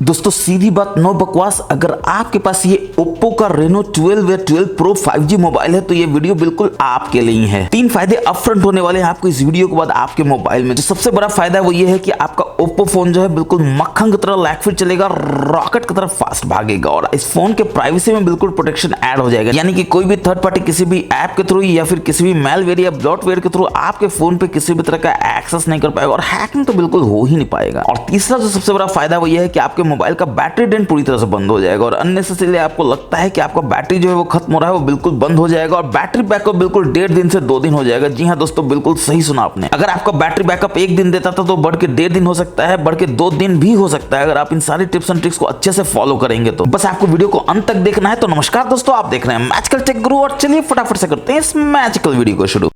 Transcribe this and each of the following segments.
दोस्तों सीधी बात नो बकवास, अगर आपके पास ये ओप्पो का रेनो 12 या 12 प्रो 5G मोबाइल है तो ये वीडियो बिल्कुल आपके लिए ही है। 3 फायदे अपफ्रंट होने वाले हैं आपको इस वीडियो के बाद आपके मोबाइल में। जो सबसे बड़ा फायदा वो ये है कि आपका ओप्पो फोन जो है बिल्कुल मक्खन की तरह लैग फिट चलेगा, रॉकेट की तरह फास्ट भागेगा और इस फोन के प्राइवेसी में बिल्कुल प्रोटेक्शन ऐड हो जाएगा। यानी कि कोई भी थर्ड पार्टी किसी भी ऐप के थ्रू या फिर किसी भी मेलवेयर या ब्लॉटवेयर के थ्रू आपके फोन पे किसी भी तरह का एक्सेस नहीं कर पाएगा और हैकिंग तो बिल्कुल हो ही नहीं पाएगा। और तीसरा जो सबसे बड़ा फायदा वो ये है कि आपके मोबाइल का बैटरी ड्रेन पूरी तरह से बंद हो जाएगा और अननेसेसरीली आपको लगता है कि आपका बैटरी जो है वो खत्म हो रहा है, वो बिल्कुल बंद हो जाएगा और बैटरी बैकअप बिल्कुल 1.5 दिन से 2 दिन हो जाएगा। जी हाँ दोस्तों, बिल्कुल सही सुना आपने। अगर आपका बैटरी बैकअप 1 दिन देता था तो बढ़ के 1.5 दिन हो सकता है, बढ़ के 2 दिन भी हो सकता है अगर आप इन सारी टिप्स एंड ट्रिक्स को अच्छे से फॉलो करेंगे तो। बस आपको वीडियो को अंत तक देखना है। तो नमस्कार दोस्तों, आप देख रहे हैं मैजिकल टेक गुरु और चलिए फटाफट से करते हैं इस मैजिकल वीडियो को शुरू।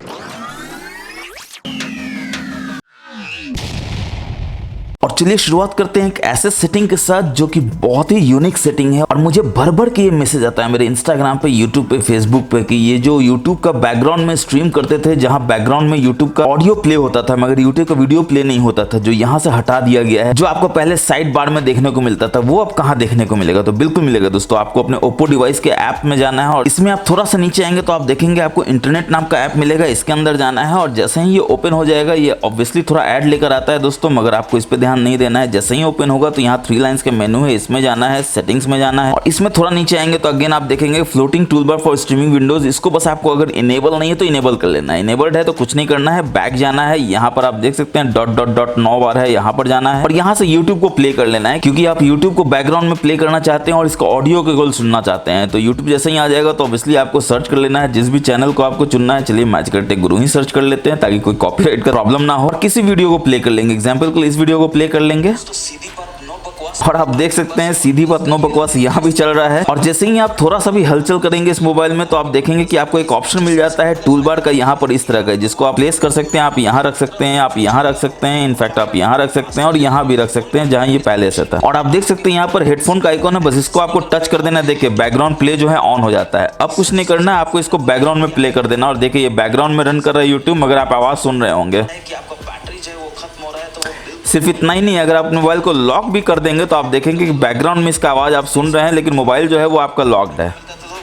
और चलिए शुरुआत करते हैं एक ऐसे सेटिंग के साथ जो कि बहुत ही यूनिक सेटिंग है और मुझे भर भर के ये मैसेज आता है मेरे इंस्टाग्राम पे, यूट्यूब पे, फेसबुक पे कि ये जो यूट्यूब का बैकग्राउंड में स्ट्रीम करते थे, जहां बैकग्राउंड में यूट्यूब का ऑडियो प्ले होता था मगर यूट्यूब का वीडियो प्ले नहीं होता था, जो यहाँ से हटा दिया गया है, जो आपको पहले साइड बार में देखने को मिलता था, वो अब कहाँ देखने को मिलेगा? तो बिल्कुल मिलेगा दोस्तों। आपको अपने ओप्पो डिवाइस के ऐप में जाना है और इसमें आप थोड़ा सा नीचे आएंगे तो आप देखेंगे आपको इंटरनेट नाम का ऐप मिलेगा। इसके अंदर जाना है और जैसे ही ये ओपन हो जाएगा, ये ऑब्वियसली थोड़ा ऐड लेकर आता है दोस्तों, मगर आपको इस पे ध्यान नहीं देना है। जैसे ही ओपन होगा तो यहाँ 3 लाइंस के मेनू है, इसमें जाना है, सेटिंग्स में जाना है और इसमें थोड़ा नीचे आएंगे तो अगेन आप देखेंगे floating toolbar for streaming Windows. इसको बस आपको अगर इनेबल नहीं है तो इनेबल कर लेना है। इनेबल्ड है तो कुछ नहीं करना है, बैक जाना है। यहाँ पर आप देख सकते हैं डॉट 9 बार है, यहाँ पर जाना है और यहाँ से यूट्यूब को प्ले कर लेना है, क्योंकि आप यूट्यूब को बैकग्राउंड में प्ले करना चाहते हैं और इसका ऑडियो केवल सुनना चाहते हैं। तो यूट्यूब जैसे ही आ जाएगा तो ऑब्वियसली आपको सर्च कर लेना है जिस भी चैनल को आपको चुनना है। चलिए मैजिकल टेक गुरु ही सर्च कर लेते हैं ताकि कोई कॉपीराइट का प्रॉब्लम ना हो। किसी वीडियो को प्ले कर लेंगे, एग्जाम्पल के लिए इस वीडियो को प्ले कर लेंगे और आप देख सकते हैं सीधी बात नो बकवास यहाँ भी चल रहा है। और जैसे ही आप थोड़ा सा भी हलचल करेंगे इस मोबाइल में तो आप देखेंगे कि आपको एक ऑप्शन मिल जाता है टूलबार का यहाँ पर इस तरह का, जिसको आप प्लेस कर सकते हैं। आप यहाँ रख सकते हैं, आप यहाँ रख सकते हैं, इनफैक्ट आप यहाँ रख सकते हैं और यहाँ भी रख सकते हैं जहाँ ये पहले से था। और आप देख सकते हैं यहाँ पर हेडफोन का आइकॉन है, बस इसको आपको टच कर देना। देखिए बैकग्राउंड प्ले जो है ऑन हो जाता है। अब कुछ नहीं करना है, आपको इसको बैकग्राउंड में प्ले कर देना और देखिए ये बैकग्राउंड में रन कर रहा है यूट्यूब, मगर आप आवाज सुन रहे होंगे। सिर्फ इतना ही नहीं, अगर आप मोबाइल को लॉक भी कर देंगे तो आप देखेंगे कि बैकग्राउंड में इसका आवाज आप सुन रहे हैं लेकिन मोबाइल जो है वो आपका लॉक्ड है।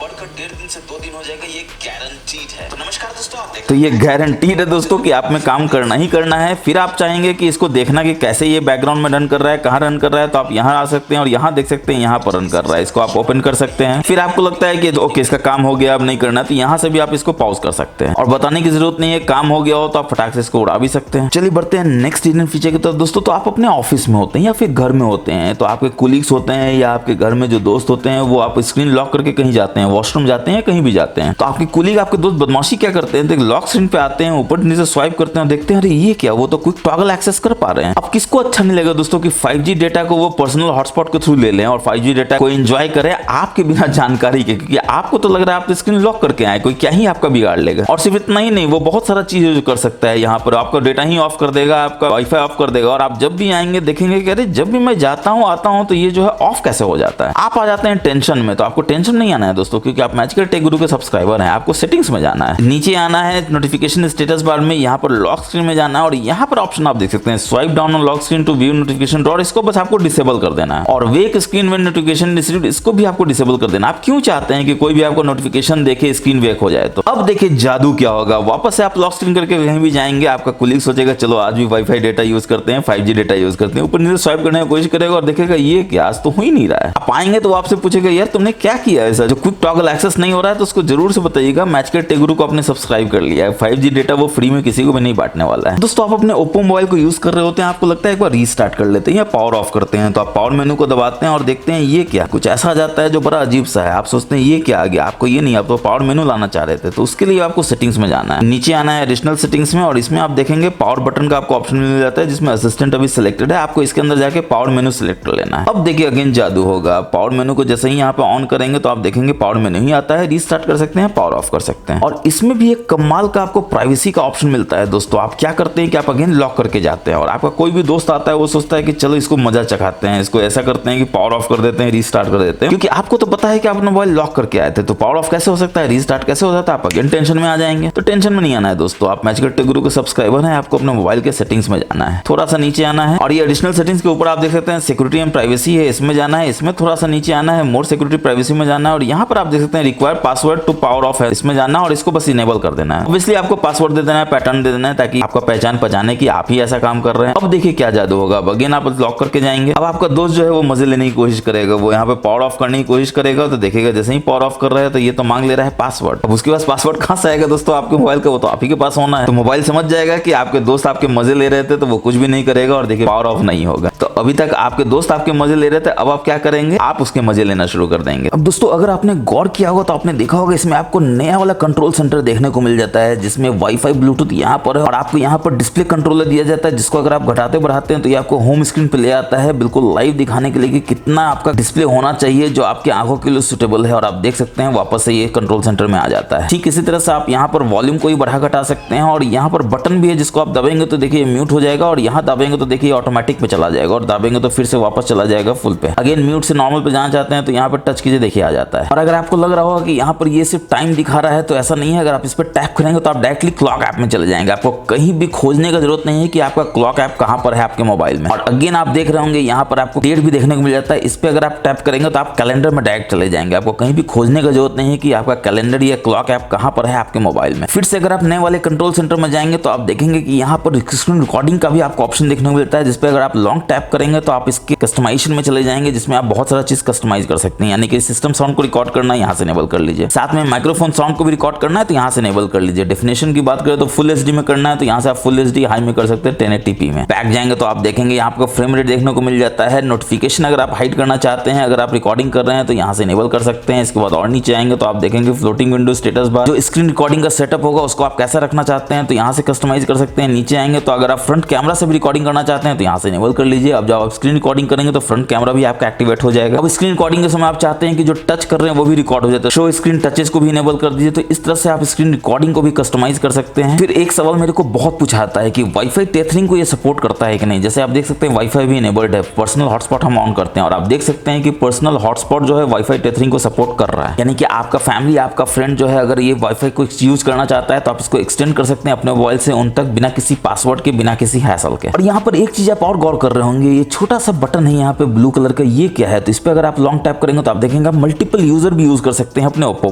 बढ़कर 1.5 दिन से 2 दिन हो जाएगा, ये गारंटीड है। तो नमस्कार दोस्तों, आप तो ये गारंटीड है दोस्तों कि आप में काम करना ही करना है। फिर आप चाहेंगे कि इसको देखना कि कैसे ये बैकग्राउंड में रन कर रहा है, कहाँ रन कर रहा है, तो आप यहाँ आ सकते हैं और यहाँ देख सकते हैं यहाँ पर रन कर रहा है। इसको आप ओपन कर सकते हैं। फिर आपको लगता है कि ओके इसका काम हो गया, अब नहीं करना, तो यहाँ से भी आप इसको पॉज कर सकते हैं और बताने की जरूरत नहीं है। काम हो गया हो तो आप फटाक से इसको उड़ा भी सकते हैं। चलिए बढ़ते हैं नेक्स्ट हिडन फीचर की तरफ दोस्तों। तो आप अपने ऑफिस में होते हैं या फिर घर में होते हैं, तो आपके कुलीग्स होते हैं या आपके घर में जो दोस्त होते हैं, वो आप स्क्रीन लॉक करके कहीं जाते हैं, वॉशरूम जाते हैं, कहीं भी जाते हैं, तो आपके कुलीग आपके दोस्त बदमाशी क्या करते हैं, लॉक स्क्रीन पे आते हैं, ऊपर नीचे स्वाइप करते हैं, देखते हैं अरे ये क्या, वो तो क्विक टॉगल एक्सेस कर पा रहे हैं। अब किसको अच्छा नहीं लगेगा दोस्तों कि 5G डेटा को वो पर्सनल हॉटस्पॉट के थ्रू ले लें और 5G डेटा को एंजॉय करें आपके बिना जानकारी के, क्योंकि आपको तो लग रहा है आप स्क्रीन लॉक करके आए, कोई क्या ही आपका बिगाड़ लेगा। और सिर्फ इतना ही नहीं, वो बहुत सारा चीज जो कर सकता है। यहाँ पर आपका डेटा ही ऑफ कर देगा, आपका वाईफाई ऑफ कर देगा और आप जब भी आएंगे देखेंगे कि अरे जब भी मैं जाता हूँ आता हूँ तो ये जो है ऑफ कैसे हो जाता है। आप आ जाते हैं टेंशन में। तो आपको टेंशन नहीं आना है दोस्तों, क्योंकि आप मैजिकल टेक गुरु के सब्सक्राइबर हैं। आपको सेटिंग्स में जाना है, नीचे आना है नोटिफिकेशन स्टेटस बार में, यहाँ पर लॉक स्क्रीन में जाना है और यहाँ पर ऑप्शन आप देख सकते हैं swipe down on lock screen to view notification dot. इसको बस आपको डिसेबल कर देना है और wake screen when notification received, इसको भी आपको डिसेबल कर देना। आप क्यों चाहते हैं कि कोई भी आपको नोटिफिकेशन देखे स्क्रीन वेक हो जाए? तो अब देखिए जादू क्या होगा। वापस से आप लॉक स्क्रीन करके कहीं भी जाएंगे, आपका कुलीग सोचेगा चलो आज भी वाईफाई डेटा यूज करते हैं, 5G डेटा यूज करते हैं, ऊपर नीचे स्वाइप करने की कोशिश करेगा और देखेगा ये क्या, आज तो हो ही नहीं रहा है। आप आएंगे तो आपसे पूछेगा यार तुमने क्या किया ऐसा, जो क्विक टॉगल एक्सेस नहीं हो रहा है, तो उसको जरूर से बताइएगा। मैजिकल टेक गुरु को आपने सब्सक्राइब कर लिया है। 5G डेटा वो फ्री में किसी को भी नहीं बांटने वाला है। दोस्तों आप अपने ओप्पो मोबाइल को यूज कर रहे होते हैं, आपको लगता है एक बार रीस्टार्ट कर लेते हैं या पावर ऑफ करते हैं, तो आप पावर मेनू को दबाते हैं और देखते हैं ये क्या, कुछ ऐसा आ जाता है जो बड़ा अजीब सा है। आप सोचते हैं ये क्या आ गया, आपको ये नहीं, आप तो पावर मेनू लाना चाह रहे थे। तो उसके लिए आपको सेटिंग्स में जाना है, नीचे आना है एडिशनल सेटिंग्स में और इसमें आप देखेंगे पावर बटन का आपको ऑप्शन मिल जाता है जिसमें असिस्टेंट अभी सिलेक्टेड है। आपको इसके अंदर जाके पावर मेनू सिलेक्ट कर लेना है। अब देखिए अगेन जादू होगा। पावर मेनू को जैसे ही यहाँ पे ऑन करेंगे तो आप देखेंगे पावर मेनू ही आता है। रीस्टार्ट कर सकते हैं, पावर ऑफ कर सकते हैं और इसमें भी एक कमाल कमाल का आपको प्राइवेसी का ऑप्शन मिलता है दोस्तों। आप क्या करते हैं कि आप अगेन लॉक करके जाते हैं और आपका कोई भी दोस्त आता है वो सोचता है कि चलो इसको मजा चखाते हैं, इसको ऐसा करते हैं कि पावर ऑफ कर देते हैं, रीस्टार्ट कर देते हैं, क्योंकि आपको तो पता है कि आप अपना मोबाइल लॉक करके आए थे, तो पावर ऑफ कैसे हो सकता है, रीस्टार्ट कैसे हो जाता है, आप अगेन टेंशन में आ जाएंगे। तो टेंशन में नहीं आना है दोस्तों, आप मैचगेट टेक गुरु के सब्सक्राइबर हैं, आपको अपने मोबाइल के सेटिंग्स में जाना है, थोड़ा सा नीचे आना है और ये एडिशनल सेटिंग्स के ऊपर आप देख सकते हैं सिक्योरिटी एंड प्राइवेसी है, इसमें जाना है, इसमें थोड़ा सा नीचे आना है, मोर सिक्योरिटी प्राइवेसी में जाना है और यहाँ पर आप देख सकते हैं require password to power off है, इसमें जाना और इसको बस इनेबल कर देना है। ऑब्वियसली आपको पासवर्ड दे देना है, पैटर्न दे देना है ताकि आपका पहचान पहचाने की आप ही ऐसा काम कर रहे हैं। अब देखिए क्या जादू होगा, अब अगेन आप लॉक करके जाएंगे। अब आपका दोस्त जो है वो मजे लेने की कोशिश करेगा, वो यहाँ पे पावर ऑफ करने की कोशिश करेगा, तो देखेगा जैसे ही पावर ऑफ कर रहा है तो ये तो मांग ले रहा है पासवर्ड। अब उसके पास पासवर्ड कहां से आएगा दोस्तों, आपके मोबाइल का, वो तो आप ही के पास होना है। तो मोबाइल समझ जाएगा कि आपके दोस्त आपके मजे ले रहे थे, तो वो कुछ भी नहीं करेगा और देखिए पावर ऑफ नहीं होगा। तो अभी तक आपके दोस्त आपके मजे ले रहे थे, अब आप क्या करेंगे, आप उसके मजे लेना शुरू कर देंगे। अब दोस्तों अगर आपने गौर किया होगा तो आपने देखा होगा इसमें आपको नया वाला कंट्रोल सेंटर देखने को मिल जाता है, जिसमें वाईफाई ब्लूटूथ यहाँ पर है और आपको यहाँ पर डिस्प्ले कंट्रोलर दिया जाता है, जिसको अगर आप घटाते बढ़ाते हैं तो ये आपको होम स्क्रीन पे ले आता है, बिल्कुल लाइव दिखाने के लिए कि कितना आपका डिस्प्ले होना चाहिए जो आपकी आंखों के लिए सुटेबल है। और आप देख सकते हैं वापस से ये कंट्रोल सेंटर में आ जाता है। ठीक इसी तरह से आप यहाँ पर वॉल्यूम को भी बढ़ा घटा सकते हैं और यहाँ पर बटन भी है जिसको आप दबेंगे तो देखिए म्यूट हो जाएगा और यहाँ दबेंगे तो देखिए ऑटोमेटिक पे चला जाएगा और दबेंगे तो फिर से वापस चला जाएगा फुल पे। अगेन म्यूट से नॉर्मल पे जाना चाहते हैं तो यहाँ पर टच कीजिए, देखिए आ जाता है। और अगर आपको लग रहा होगा कि यहाँ पर ये सिर्फ टाइम दिखा रहा है तो ऐसा नहीं है, अगर आप इस पर टैप करेंगे तो आप डायरेक्टली क्लॉक ऐप में चले जाएंगे, आपको कहीं भी खोजने का जरूरत नहीं है कि आपका क्लॉक ऐप कहां पर है आपके मोबाइल में। और अगेन आप देख रहे होंगे यहाँ पर आपको डेट भी देखने को मिल जाता है, इस पे अगर आप टैप करेंगे तो आप कैलेंडर में डायरेक्ट चले जाएंगे, आपको कहीं भी खोजने का जरूरत नहीं है कि आपका कैलेंडर या क्लॉक ऐप कहां पर है आपके मोबाइल में। फिर से अगर आप नए वाले कंट्रोल सेंटर में जाएंगे तो आप देखेंगे कि यहाँ पर स्क्रीन रिकॉर्डिंग का भी आपको ऑप्शन देखने को मिलता है, जिसपे अगर आप लॉन्ग टैप करेंगे तो आप इसके कस्टमाइजेशन में चले जाएंगे, जिसमें आप बहुत सारा चीज कस्टमाइज कर सकते हैं, यानी कि सिस्टम साउंड को रिकॉर्ड करना है यहाँ से इनेबल कर लीजिए, साथ में माइक्रोफोन साउंड को भी रिकॉर्ड करना है तो यहाँ से इनेबल कर लीजिए। डेफिनेशन की बात करें तो फुल एचडी में करना है तो यहाँ से आप फुल एचडी हाई में कर सकते हैं 1080p में। बैक जाएंगे तो आप देखेंगे यहाँ आपको फ्रेम रेट देखने को मिल जाता है। नोटिफिकेशन अगर आप हाइड करना चाहते हैं, अगर आप रिकॉर्डिंग कर रहे हैं तो यहाँ से इनेबल कर सकते हैं। इसके बाद और नीचे आएंगे तो आप देखेंगे फ्लोटिंग विंडो स्टेटस बार, जो स्क्रीन रिकॉर्डिंग का सेटअप होगा उसको आप कैसा रखना चाहते हैं तो यहाँ से कस्टमाइज कर सकते हैं। नीचे आएंगे तो अगर आप फ्रंट कैमरा से भी रिकॉर्डिंग करना चाहते हैं तो यहाँ से इनेबल कर लीजिए। अब जब आप स्क्रीन रिकॉर्डिंग करेंगे तो फ्रंट कैमरा भी आपका एक्टिवेट हो जाएगा। अब स्क्रीन रिकॉर्डिंग के समय आप चाहते हैं कि जो टच कर रहे हैं वो भी रिकॉर्ड हो जाता है, शो स्क्रीन टचेस को भी इनेबल कर दीजिए। तो इस तरह से आप स्क्रीन रिकॉर्डिंग को भी कस्टमाइज कर सकते हैं। फिर एक सवाल मेरे को बहुत पूछा आता है कि वाईफाई टेथरिंग को ये सपोर्ट करता है कि नहीं। जैसे आप देख सकते हैं वाईफाई भी इनेबल्ड है, पर्सनल हॉटस्पॉट हम ऑन करते हैं और आप देख सकते हैं कि पर्सनल हॉटस्पॉट जो है वाईफाई टेथरिंग को सपोर्ट कर रहा है, यानी कि आपका फैमिली आपका फ्रेंड जो है अगर ये वाईफाई को यूज करना चाहता है तो आप इसको एक्सटेंड कर सकते हैं अपने मोबाइल से उन तक बिना किसी पासवर्ड के, बिना किसी हैसल के। और यहाँ पर एक चीज आप और गौर कर रहे होंगे, ये छोटा सा बटन है यहाँ पे ब्लू कलर का, ये क्या है तो इस पे अगर आप लॉन्ग टैप करेंगे तो आप देखेंगे मल्टीपल यूजर भी यूज कर सकते हैं अपने ओप्पो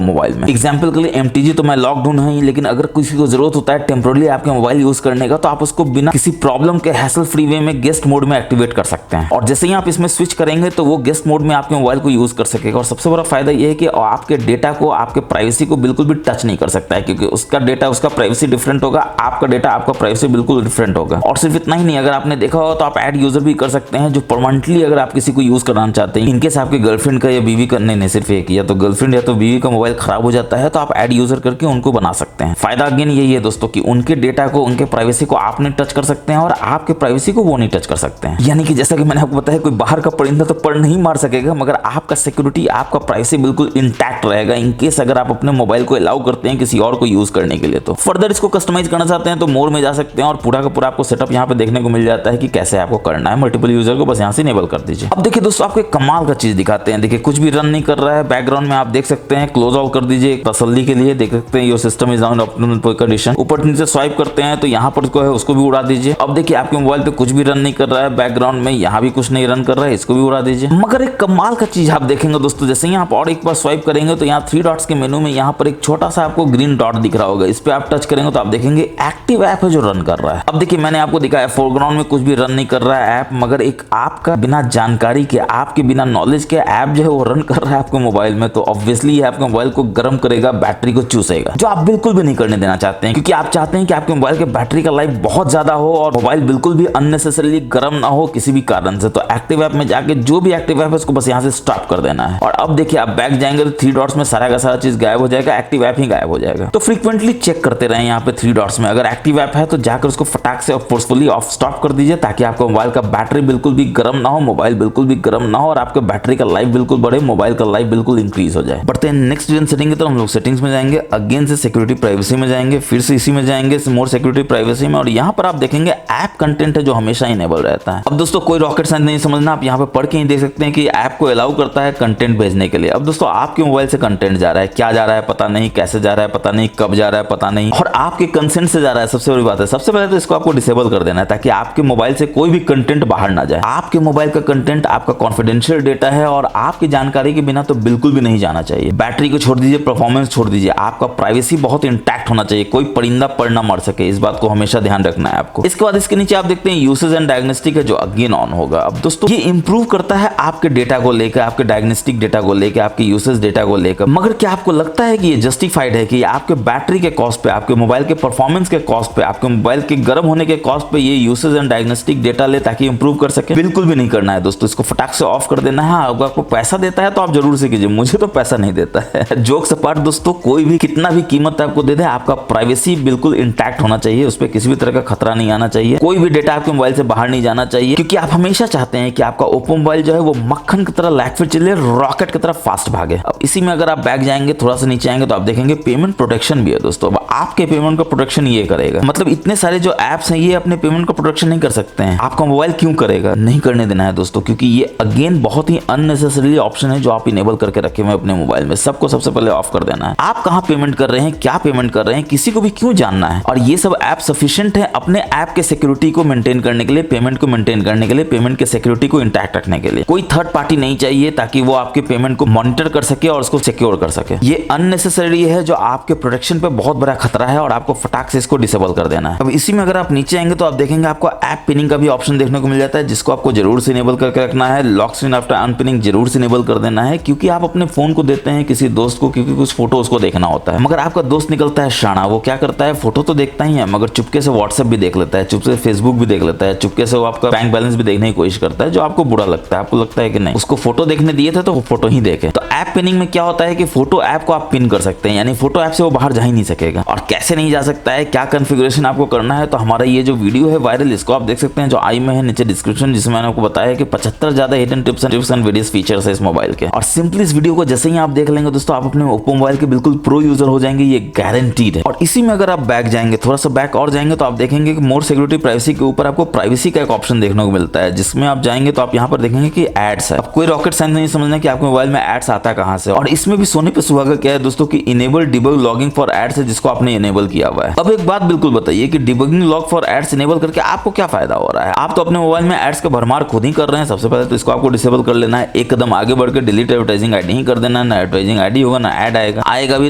मोबाइल में। एग्जाम्पल के लिए MTG तो मैं लॉकड डाउन है, लेकिन अगर किसी को जरूरत होता है टेम्पोरली आपके मोबाइल यूज करने का तो आप उसको बिना किसी प्रॉब्लम के हैसल फ्री वे में गेस्ट मोड में एक्टिवेट कर सकते हैं। और जैसे ही आप इसमें स्विच करेंगे तो वो गेस्ट मोड में आपके मोबाइल को यूज कर सकेगा। और सबसे बड़ा फायदा ये है कि आपके डेटा को, आपके प्राइवेसी को बिल्कुल भी टच नहीं कर सकता है, क्योंकि उसका डेटा, उसका प्राइवेसी डिफरेंट होगा, आपका डेटा, आपका प्राइवेसी बिल्कुल डिफरेंट होगा। और सिर्फ इतना ही नहीं, अगर आपने देखा हो तो आप ऐड यूजर भी कर सकते हैं जो परमानेंटली अगर आप किसी को यूज कराना चाहते हैं, इनकेस आपके गर्लफ्रेंड का या बीवी का, नहीं सिर्फ एक, या तो गर्लफ्रेंड या तो बीवी का मोबाइल खराब हो जाता है तो आप ऐड यूजर करके उनको बना सकते हैं। फायदा अगेन यही है दोस्तों कि उनके डेटा को, उनके प्राइवेसी को आप नहीं टच कर सकते हैं और आपके प्राइवेसी को वो नहीं टच कर सकते हैं। यानी कि जैसा कि मैंने आपको बताया, कोई बाहर का परिंदा तो पर नहीं मार सकेगा, मगर आपका सिक्योरिटी, आपका प्राइवेसी बिल्कुल इंटैक्ट रहेगा इनकेस अगर आप अपने मोबाइल को अलाउ करते हैं किसी और को यूज करने के लिए। तो फर्दर इसको कस्टमाइज करना चाहते हैं तो मोर में जा सकते हैं और पूरा का पूरा आपको सेटअप यहाँ पे देखने को मिल जाता है कि कैसे आपको करना है। मल्टीपल यूजर को बस यहाँ से इनेबल कर दीजिए। अब देखिए दोस्तों, आपको एक कमाल का चीज दिखाते हैं। देखिए कुछ भी रन नहीं कर रहा है बैकग्राउंड में, आप देख सकते हैं। क्लोज ऑल कर दीजिए तसल्ली के लिए, देख सकते हैं your system is on optimal condition. ऊपर नीचे स्वाइप करते हैं तो यहाँ पर है उसको भी उड़ा दीजिए। अब देखिए आपके मोबाइल पे कुछ भी रन नहीं कर रहा है बैकग्राउंड में, यहाँ भी कुछ नहीं रन कर रहा है, इसको भी उड़ा दीजिए। मगर एक कमाल का चीज आप देखेंगे दोस्तों, जैसे ही आप और एक बार स्वाइप करेंगे तो यहाँ 3 डॉट्स के मेनू में यहाँ पर एक छोटा सा आपको ग्रीन डॉट दिख रहा होगा, इस पे आप टच करेंगे तो आप देखेंगे एक्टिव ऐप है जो रन कर रहा है। अब देखिए मैंने आपको दिखाया फोरग्राउंड में कुछ भी रन नहीं कर रहा है ऐप, मगर एक आपका बिना जानकारी के, आपके बिना नॉलेज के ऐप जो है वो रन कर रहा है आपके मोबाइल में। तो ऑब्वियसली ये आपके मोबाइल को गर्म करेगा, बैटरी को चूसेगा, जो आप बिल्कुल भी नहीं करने देना चाहते हैं, क्योंकि आप चाहते हैं कि आपके मोबाइल के बैटरी का लाइफ बहुत ज्यादा हो और मोबाइल बिल्कुल भी अननेसेसरीली गर्म ना हो किसी भी कारण से। तो एक्टिव ऐप में जाके जो भी एक्टिव ऐप है उसको बस यहाँ से स्टॉप कर देना है। और अब देखिए आप बैक जाएंगे तो 3 डॉट्स में सारा का सारा चीज गायब हो जाएगा, एक्टिव ऐप ही गायब हो जाएगा। तो फ्रीक्वेंटली चेक करते रहें यहाँ पे 3 डॉट्स में, अगर एक्टिव ऐप है तो जाकर उसको फटाक से फोर्सफुली ऑफ स्टॉप कर दीजिए, ताकि आपका मोबाइल का बैटरी बिल्कुल भी गर्म ना हो, मोबाइल बिल्कुल भी गर्म ना हो और आपके बैटरी का लाइफ बिल्कुल बढ़े, मोबाइल का लाइफ बिल्कुल इंक्रीज हो जाए। बढ़ते हैं नेक्स्ट सेटिंग की तरफ। हम लोग सेटिंग्स में जाएंगे, अगेन से सिक्योरिटी प्राइवेसी प्राइवेसी में जाएंगे, फिर से इसी में जाएंगे मोर सिक्योरिटी प्राइवेसी में, और यहाँ पर आप देखेंगे ऐप कंटेंट है जो हमेशा इनेबल रहता है। अब दोस्तों कोई रॉकेट साइंस नहीं समझना, आप यहाँ पे पढ़ के ही देख सकते हैं कि ऐप को अलाउ करता है कंटेंट भेजने के लिए। अब दोस्तों आपके मोबाइल से कंटेंट जा रहा है, क्या जा रहा है पता नहीं, कैसे जा रहा है पता नहीं, कब जा रहा है पता नहीं, और आपके कंसेंट से जा रहा है। सबसे बड़ी बात है, सबसे पहले तो इसको आपको डिसेबल कर देना है ताकि आपके मोबाइल से कोई भी कंटेंट बाहर ना जाए। आपके मोबाइल का कंटेंट आपका कॉन्फिडेंशियल डेटा है और आपकी जानकारी के बिना तो बिल्कुल भी नहीं जाना चाहिए। बैटरी को छोड़ दीजिए, परफॉर्मेंस छोड़ दीजिए, आपका प्राइवेसी बहुत इंटैक्ट होना चाहिए, कोई परिंदा पड़ ना मर सके, इस बात को हमेशा ध्यान रखना है आपको। इसके बाद इसके नीचे आप देखते हैं यूसेज एंड डायग्नोस्टिक है जो अगेन ऑन होगा। अब दोस्तों ये इंप्रूव करता है आपके डेटा को लेकर, आपके डायग्नोस्टिक डेटा को लेकर, आपके यूसेज डेटा को लेकर। मगर क्या आपको लगता है कि ये जस्टिफाइड है कि आपके बैटरी के कॉस्ट पे, आपके मोबाइल के परफॉर्मेंस के कॉस्ट पे, आपके मोबाइल के गर्म होने के कॉस्ट पे ये यूसेज एंड डायग्नोस्टिक डेटा ले ताकि इंप्रूव कर सके? बिल्कुल भी नहीं करना है दोस्तों, इसको फटाक से ऑफ कर देना है। हाँ, अगर आपको पैसा देता है तो आप जरूर से कीजिए, मुझे तो पैसा नहीं देता है। जोक्स अपार्ट दोस्तों, कोई भी कितना भी कीमत आपको दे दे, आपका प्राइवेसी बिल्कुल इंटैक्ट होना चाहिए, उस पर किसी भी तरह का खतरा नहीं आना चाहिए, कोई भी डेटा आपके मोबाइल से बाहर नहीं जाना चाहिए, क्योंकि आप हमेशा चाहते हैं कि आपका ओप्पो मोबाइल जो है वो मक्खन की तरह लैग चले, रॉकेट की तरह फास्ट भागे। अब इसी में अगर आप बैक जाएंगे, थोड़ा सा नीचे आएंगे तो आप देखेंगे पेमेंट प्रोटेक्शन भी है दोस्तों। अब आपके पेमेंट का प्रोटेक्शन ये करेगा, मतलब इतने सारे जो एप्स हैं ये अपने पेमेंट का प्रोटेक्शन नहीं कर सकते हैं। आपका मोबाइल क्यों करेगा? नहीं करने देना है दोस्तों, क्योंकि ये अगेन बहुत ही अननेसेसरी ऑप्शन है जो आप इनेबल करके रखे हुए अपने मोबाइल में। सबको सबसे पहले ऑफ कर देना है। आप कहां पेमेंट कर रहे हैं, क्या पेमेंट कर रहे हैं, किसी को भी क्यों जानना है? और ये सब ऐप सफिशिएंट है अपने ऐप के सिक्योरिटी को मेंटेन करने के लिए, पेमेंट को मेंटेन करने के लिए, पेमेंट के सिक्योरिटी को इंटैक्ट रखने के लिए। कोई थर्ड पार्टी नहीं चाहिए ताकि वो आपके पेमेंट को मॉनिटर कर सके और उसको सिक्योर कर सके। ये अननेसेसरी है जो आपके प्रोटेक्शन पे बहुत बड़ा खतरा है और आपको फटाक से इसको डिसेबल कर देना है। अब इसी में अगर आप नीचे आएंगे तो आप देखेंगे आपको ऐप पिनिंग का भी ऑप्शन देखने को मिल जाता है, जिसको आपको जरूर से इनेबल करके रखना है। लॉक स्क्रीन आफ्टर अनपिनिंग जरूर से इनेबल कर देना है, क्योंकि आप अपने फोन को देते हैं किसी दोस्त को, क्योंकि कुछ फोटो उसको देखना होता है। मगर आपका दोस्त निकलता है शाना, वो क्या करता है, फोटो तो देखता ही है मगर चुपके से व्हाट्सएप भी देख लेता है, चुपके से फेसबुक भी देख लेता है, चुपके से वो आपका बैंक बैलेंस भी देखने की कोशिश करता है, जो आपको बुरा लगता है। आपको लगता है कि नहीं, उसको फोटो देखने दिए थे तो वो फोटो ही देखे। तो ऐप पिनिंग में क्या होता है कि फोटो ऐप को आप पिन कर सकते हैं, यानी फोटो ऐप से वो बाहर जा ही नहीं सकेगा। और कैसे नहीं जा सकता है, क्या कॉन्फ़िगरेशन आपको करना है, तो हमारा ये जो वीडियो है वायरल, इसको आप देख सकते हैं जो आई में है नीचे डिस्क्रिप्शन, जिसमें मैंने आपको बताया कि 75 ज्यादा hidden tips and various features है इस मोबाइल के। और सिंपली इस वीडियो को जैसे ही आप देख लेंगे दोस्तों, आप अपने ओप्पो मोबाइल के बिल्कुल प्रो यूजर हो जाएंगे, ये गारंटीड है। और इसी में अगर आप बैक जाएंगे, थोड़ा सा बैक और जाएंगे तो आप देखेंगे कि मोर सिक्योरिटी प्राइवेसी के ऊपर आपको प्राइवेसी का एक ऑप्शन देखने को मिलता है, जिसमें आप जाएंगे तो आप यहाँ पर देखेंगे कि एड्स है। अब कोई रॉकेट साइंस नहीं समझना कि आपके मोबाइल में एड्स आता है कहां से। और इसमें भी सोने पे सुहागा क्या है दोस्तों कि enable debug logging for ads है, जिसको आपने इनेबल किया हुआ है। अब एक बात बिल्कुल बताइए कि debugging log for ads enable करके आपको क्या फायदा हो रहा है? आप तो अपने मोबाइल में एड्स का भरमार खुद ही कर रहे हैं। सबसे पहले तो इसको आपको डिसेबल कर लेना है, एक कदम आगे बढ़ के डिलीट एडवर्टाइजिंग आईडी ही कर देना है। ना एडवर्टाइजिंग आईडी होगा ना ऐड आएगा भी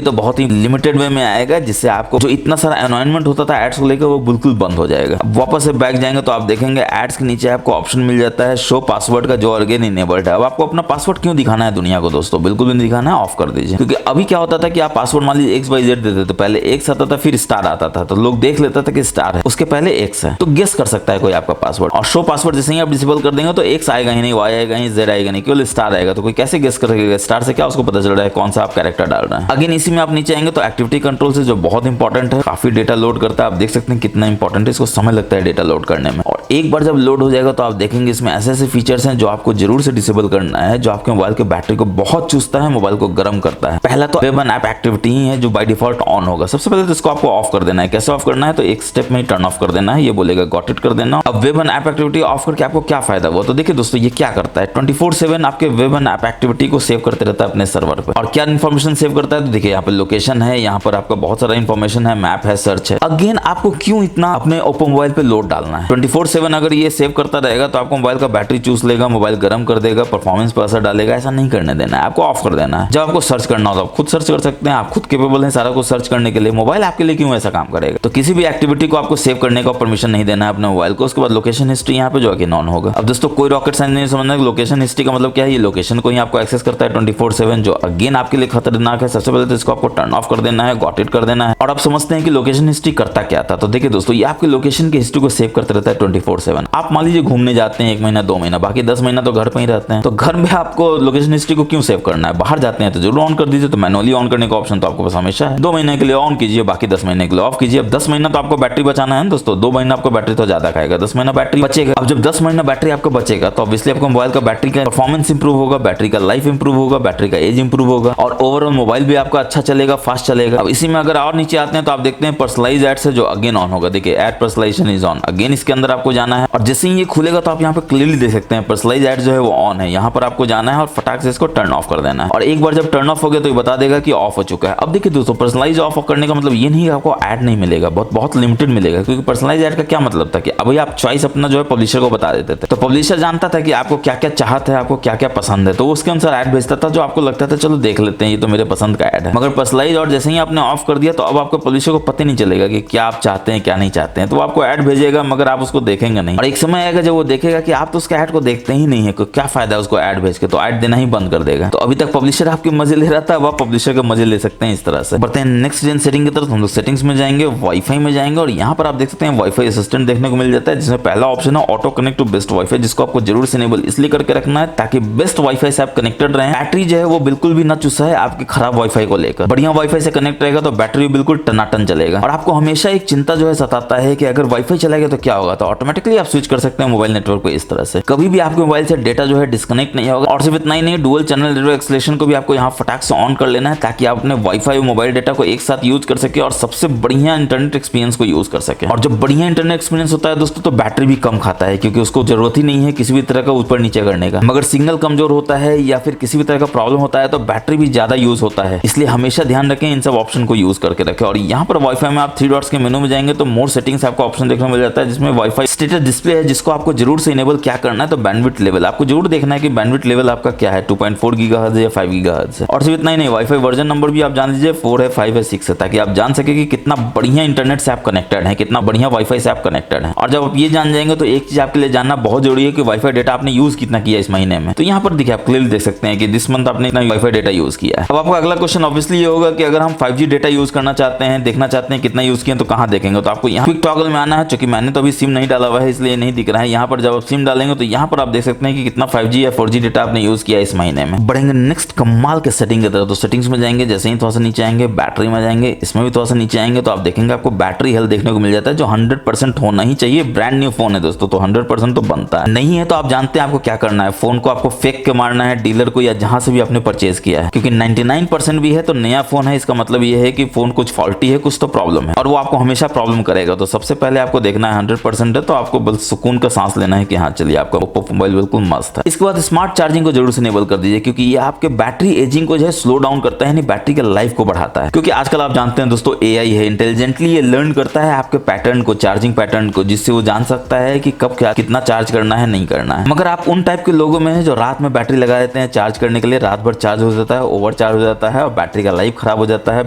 तो बहुत ही लिमिटेड वे में आएगा, जिससे आपको जो इतना सारा एनवायरनमेंट होता था एड्स को लेकर वो बिल्कुल बंद हो जाएगा। अब वापस से बैक जाएंगे तो आप देखेंगे एड्स के नीचे आपको ऑप्शन मिल जाता है शो पासवर्ड का, जो अगेन इनेबल्ड है। अब आपको अपना पासवर्ड क्यों दिखाना है दुनिया को दोस्तों? बिल्कुल भी नहीं दिखाना है, ऑफ कर दीजिए। क्योंकि अभी क्या होता था कि आप पासवर्ड मान लीजिए XYZ देते थे, पहले X आता था फिर स्टार आता था, तो लोग देख लेता था कि स्टार है, उसके पहले X है, तो गेस कर सकता है कोई आपका पासवर्ड। और शो पासवर्ड जैसे ही आप डिसेबल कर देंगे तो X आएगा ही नहीं, Y आएगा ही, Z आएगा नहीं, केवल स्टार आएगा। तो कोई कैसे गेस कर सकेगा स्टार से? क्या उसको पता चल रहा है कौन सा आप कैरेक्टर डाल रहे हैं? अगेन इसी में आप नीचे आएंगे तो एक्टिविटी कंट्रोल से, जो बहुत इंपॉर्टेंट है, काफी डेटा लोड करता है। आप देख सकते हैं कितना इंपॉर्टेंट है, इसको समय लगता है डेटा लोड करने में। और एक बार जब लोड हो जाएगा तो आप देखेंगे इसमें ऐसे ऐसे फीचर्स हैं जो आपको जरूर से डिसेबल करना है, जो आपके मोबाइल के बैटरी को बहुत चूसता है, मोबाइल को गर्म करता है। पहला तो वेब एंड ऐप एक्टिविटी ही है जो बाय डिफॉल्ट ऑन होगा। सबसे पहले तो इसको आपको ऑफ कर देना है। कैसे ऑफ करना है? तो एक स्टेप में ही टर्न ऑफ कर देना है, ये बोलेगा गॉट इट कर देना। अब web and app activity of करके आपको क्या फायदा हुआ? तो देखिए दोस्तों, ये क्या करता है, 24/7 आपके वेब एंड ऐप एक्टिविटी को सेव करते रहता है अपने सर्वर पे। और क्या इन्फॉर्मेशन सेव करता है? तो देखिए यहाँ पे लोकेशन है, यहाँ पर आपका बहुत सारा इन्फॉर्मेशन है, मैप है, सर्च है। अगेन आपको क्यों इतना अपने ओप्पो मोबाइल पे लोड डालना है? 24/7 अगर ये सेव करता रहेगा तो आपको मोबाइल का बैटरी चूस लेगा, मोबाइल गर्म कर देगा, परफॉर्मेंस पर असर डालेगा। ऐसा नहीं करने देना है, आपको ऑफ कर देना है। जब आपको सर्च करना हो तो आप खुद सर्च कर सकते हैं, आप खुद केपेबल हैं सारा कुछ सर्च करने के लिए। मोबाइल आपके लिए क्यों ऐसा काम करेगा? तो किसी भी एक्टिविटी को आपको सेव करने का परमिशन नहीं देना है अपने मोबाइल को। उसके बाद लोकेशन हिस्ट्री यहाँ पे जो है ऑन होगा। अब दोस्तों कोई रॉकेट साइंस नहीं समझना लोकेशन हिस्ट्री का मतलब क्या है। ये लोकेशन को ही आपको एक्सेस करता है 24/7, जो अगेन आपके लिए खतरनाक है। सबसे पहले तो इसको आपको टर्न ऑफ कर देना है, गॉट इट कर देना है। और आप समझते हैं कि लोकेशन हिस्ट्री करता क्या था, तो देखिए दोस्तों, ये आपके लोकेशन की हिस्ट्री को सेव करते रहता है 24/7। आप मान लीजिए घूमने जाते हैं 1 महीना 2 महीना, बाकी 10 महीना तो घर पे ही रहते हैं, तो घर में आपको लोकेशन हिस्ट्री को क्यों सेव करना है? बाहर जाते हैं तो जरूर ऑन कर दीजिए। तो मैनुअली ऑन करने का ऑप्शन तो आपको पास हमेशा है। 2 महीने के लिए ऑन कीजिए, बाकी 10 महीने के लिए ऑफ कीजिए। अब 10 महीना तो आपको बैटरी बचाना है दोस्तों, 2 महीना आपको बैटरी तो ज्यादा खाएगा, 10 महीना बैटरी बचेगा। अब जब 10 महीना बैटरी आपको बचेगा तो ऑब्वियसली आपको मोबाइल का बैटरी का परफॉर्मेंस इंप्रूव होगा, बैटरी का लाइफ इंप्रूव होगा, बैटरी का एज इंप्रूव होगा, और ओवरऑल मोबाइल भी आपका अच्छा चलेगा, फास्ट चलेगा। अब इसी में अगर और नीचे आते हैं तो आप देखते हैं पर्सनलाइज एड्स है जो अगेन ऑन होगा। देखिए ad personalisation is on, again इसके अंदर आपको जाना है और जैसे ही ये खुलेगा तो आप यहाँ पे क्लियरली देख सकते हैं पर्सनलाइज एड जो है वो ऑन है। यहाँ पर आपको जाना है और फटाक से इसको टर्न ऑफ कर देना है और एक बार जब टर्न ऑफ हो गया तो ये बता देगा कि ऑफ हो चुका है। अब देखिए दोस्तों पर्सनलाइज ऑफ करने का मतलब ये नहीं है आपको ऐड नहीं मिलेगा, बहुत लिमिटेड मिलेगा, क्योंकि पर्सनलाइज ऐड का क्या मतलब था कि अभी आप चॉइस अपना जो है पब्लिशर को बता देते थे, तो पब्लिशर जानता था कि आपको क्या क्या चाहत है, आपको क्या क्या पसंद है, तो उसके अनुसार ऐड भेजता था जो आपको लगता था चलो देख लेते हैं ये तो मेरे पसंद का ऐड है। मगर पर्सनलाइज और जैसे ही आपने ऑफ कर दिया तो अब आपको पब्लिशर को पता नहीं चलेगा कि क्या आप चाहते हैं क्या नहीं चाहते हैं, तो आपको ऐड भेजेगा मगर आप उसको देखेंगे नहीं और एक समय आएगा जब वो देखेगा कि आप तो उसका ऐड को देखते ही नहीं है, क्या फायदा उसको ऐड भेज के, तो ऐड देना ही बंद कर देगा। तो अभी तक पब्लिशर आपके मजे ले रहा था, अब आप पब्लिशर का मजे ले सकते हैं इस तरह से। बढ़ते हैं नेक्स्ट जेन सेटिंग की तरफ। हम लोग सेटिंग्स में जाएंगे, वाईफाई में जाएंगे और यहाँ पर आप देख सकते हैं वाईफाई असिस्टेंट देखने को मिल जाता है, जिसमें पहला ऑप्शन है auto connect to best wifi, जिसको आपको जरूर से इनेबल इसलिए करके रखना है ताकि बेस्ट वाईफाई से आप कनेक्टेड रहें, बैटरी जो है वो बिल्कुल भी ना चुसाए आपके खराब वाईफाई को लेकर। बढ़िया वाईफाई से कनेक्ट रहेगा तो बैटरी बिल्कुल टनाटन चलेगा। और आपको हमेशा एक चिंता जो है सताता है कि अगर वाईफाई चलेगा तो क्या होगा, तो ऑटोमेटिकली आप स्विच कर सकते हैं मोबाइल नेटवर्क को इस तरह से, कभी भी आपके मोबाइल से डेटा जो है डिस्कनेक्ट नहीं होगा। और सिर्फ इतना ही नहीं, डुअल चैनल नेटवर्क एक्सलेशन को भी आपको यहाँ फटाक से ऑन कर लेना है ताकि आप अपने वाईफाई और मोबाइल डेटा को एक साथ यूज कर सके और सबसे बढ़िया इंटरनेट एक्सपीरियंस को यूज कर सके। और जब बढ़िया इंटरनेट एक्सपीरियंस होता है दोस्तों तो बैटरी भी कम खाता है, क्योंकि उसको जरूरत ही नहीं है किसी भी तरह का ऊपर नीचे करने का। मगर सिग्नल कमजोर होता है या फिर किसी भी तरह का प्रॉब्लम होता है तो बैटरी भी ज्यादा यूज होता है, इसलिए हमेशा ध्यान रखें इन सब ऑप्शन को यूज करके रखें। और यहाँ पर वाईफाई में आप 3 डॉट्स के मेनू में जाएंगे तो मोर सेटिंग्स आपको ऑप्शन देखने को मिल जाता है, जिसमें वाईफाई स्टेटस डिस्प्ले है, जिसको आपको जरूर से इनेबल क्या करना है, तो बैंडविड्थ लेवल आपको जरूर देखना है कि बैंडविड्थ लेवल आपका क्या है, 2.4 गीगाहर्ट्ज या 5 गीगाहर्ट्ज है। और सिर्फ इतना ही नहीं, वाईफाई वर्जन नंबर भी आप जान लीजिए 4 है, 5 है, 6 है, ताकि आप जान सके कि कितना बढ़िया इंटरनेट से आप कनेक्टेड है, कितना बढ़िया वाईफाई से आप कनेक्टेड है। और जब आप ये जान जाएंगे तो एक चीज आपके लिए जानना बहुत जरूरी है कि वाईफाई डेटा आपने यूज कितना किया इस महीने में। तो यहाँ पर देखिए आप क्लियरली देख सकते हैं कि दिस मंथ आपने इतना वाईफाई डेटा यूज किया है। अब आपका अगला क्वेश्चन ऑब्वियसली ये होगा कि अगर हम 5G डेटा यूज करना चाहते हैं, देखना चाहते हैं कितना यूज किया, तो कहाँ देखेंगे, तो आपको यहाँ क्विक टॉगल में आना है। चूंकि मैंने तो अभी सिम नहीं डाला हुआ है इसलिए नहीं दिख रहा है। यहाँ पर जब आप सिम डालेंगे तो यहाँ पर आप देख सकते हैं कि कितना 5G या 4G डेटा आपने यूज किया इस महीने में। बढ़ेंगे नेक्स्ट कमाल के सेटिंग की तरफ। तो सेटिंग्स में जाएंगे, जैसे ही थोड़ा सा नीचे आएंगे बैटरी में जाएंगे, इसमें भी थोड़ा सा नीचे आएंगे तो आप देखेंगे आपको बैटरी हेल्थ देखने को मिल जाता है, जो 100% होना ही चाहिए। ब्रांड न्यू फोन है दोस्तों तो 100% तो बनता है, नहीं है तो आप जानते हैं आपको क्या करना है, फोन को आपको फेंक के मारना है डीलर को या जहां से भी आपने परचेज किया है, क्योंकि 99% भी है तो नया फोन है, इसका मतलब ये है कि फोन कुछ फॉल्टी है, कुछ तो प्रॉब्लम है और वो आपको हमेशा प्रॉब्लम करेगा। तो सबसे पहले आपको देखना है 100% है तो आपको बस सुकून का सांस लेना है कि हाँ चलिए आपका ओप्पो मोबाइल बिल्कुल मस्त है। इसके बाद स्मार्ट चार्जिंग को जरूर से इनेबल कर दीजिए, क्योंकि ये आपके बैटरी एजिंग को जो है स्लो डाउन करता है, यानी बैटरी के लाइफ को बढ़ाता है। क्योंकि आजकल आप जानते हैं दोस्तों AI है, इंटेलिजेंटली ये लर्न करता है आपके पैटर्न को, चार्जिंग पैटर्न को, जिससे वो जान सकता है कि कब क्या कितना चार्ज करना है नहीं करना है। मगर आप उन टाइप के लोगों में हैं जो रात में बैटरी लगा देते हैं चार्ज करने के लिए, रात भर चार्ज हो जाता है, ओवर चार्ज हो जाता है और बैटरी का लाइफ खराब हो जाता है,